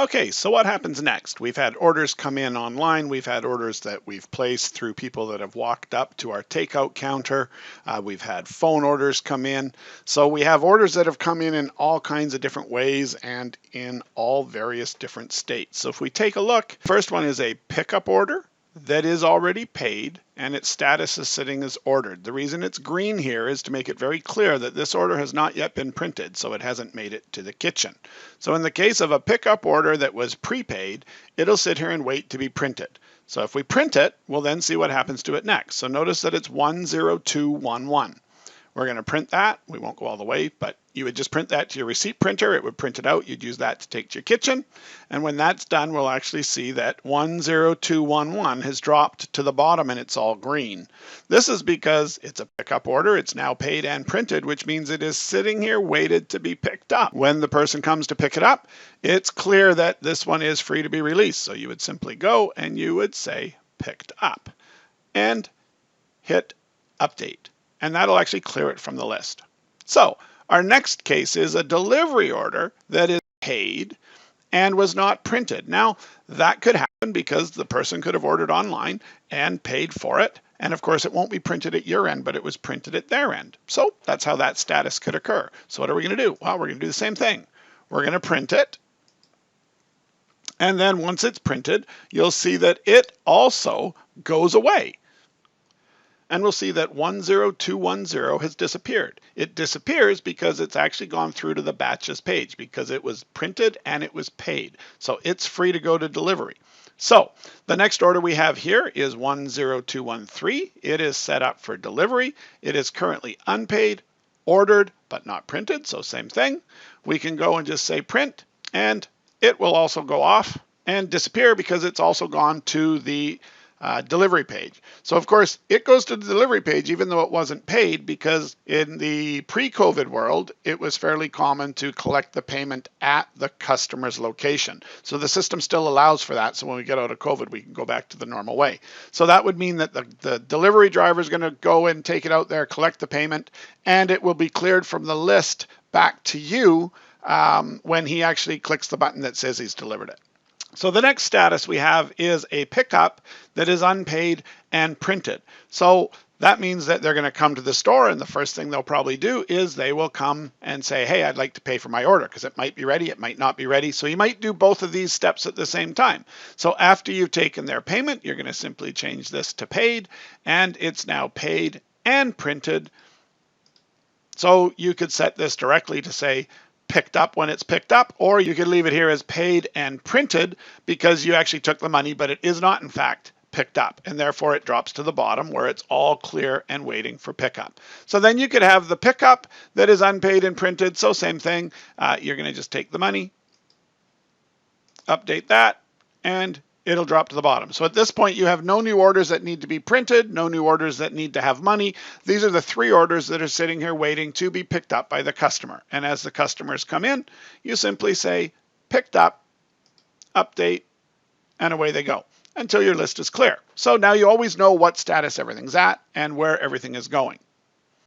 Okay, so what happens next? We've had orders come in online. We've had orders that we've placed through people that have walked up to our takeout counter. We've had phone orders come in. So we have orders that have come in all kinds of different ways and in all various different states. So if we take a look, first one is a pickup order that is already paid and its status is sitting as ordered. The reason it's green here is to make it very clear that this order has not yet been printed, so it hasn't made it to the kitchen. So in the case of a pickup order that was prepaid, it'll sit here and wait to be printed. So if we print it, we'll then see what happens to it next. So notice that it's 10211. We're going to print that. We won't go all the way, but you would just print that to your receipt printer. It would print it out. You'd use that to take to your kitchen. And when that's done, we'll actually see that 10211 has dropped to the bottom and it's all green. This is because it's a pickup order. It's now paid and printed, which means it is sitting here waited to be picked up. When the person comes to pick it up, it's clear that this one is free to be released. So you would simply go and you would say picked up and hit update. And that'll actually clear it from the list. So our next case is a delivery order that is paid and was not printed. Now that could happen because the person could have ordered online and paid for it. And of course it won't be printed at your end, but it was printed at their end. So that's how that status could occur. So what are we going to do? Well, we're going to do the same thing. We're going to print it. And then once it's printed, you'll see that it also goes away. And we'll see that 10210 has disappeared. It disappears because it's actually gone through to the batches page because it was printed and it was paid. So it's free to go to delivery. So the next order we have here is 10213. It is set up for delivery. It is currently unpaid, ordered, but not printed. So same thing. We can go and just say print and it will also go off and disappear because it's also gone to the delivery page. So of course it goes to the delivery page even though it wasn't paid because in the pre-COVID world it was fairly common to collect the payment at the customer's location. So the system still allows for that. So when we get out of COVID we can go back to the normal way. So that would mean that the delivery driver is going to go and take it out there, collect the payment, and it will be cleared from the list back to you when he actually clicks the button that says he's delivered it. So the next status we have is a pickup that is unpaid and printed. So that means that they're going to come to the store and the first thing they'll probably do is they will come and say, hey, I'd like to pay for my order because it might be ready, it might not be ready. So you might do both of these steps at the same time. So after you've taken their payment, you're going to simply change this to paid and it's now paid and printed. So you could set this directly to say, picked up when it's picked up, or you could leave it here as paid and printed because you actually took the money, but it is not in fact picked up, and therefore it drops to the bottom where it's all clear and waiting for pickup. So then you could have the pickup that is unpaid and printed. So same thing, you're going to just take the money, update that, and it'll drop to the bottom. So at this point, you have no new orders that need to be printed, no new orders that need to have money. These are the three orders that are sitting here waiting to be picked up by the customer. And as the customers come in, you simply say, picked up, update, and away they go until your list is clear. So now you always know what status everything's at and where everything is going.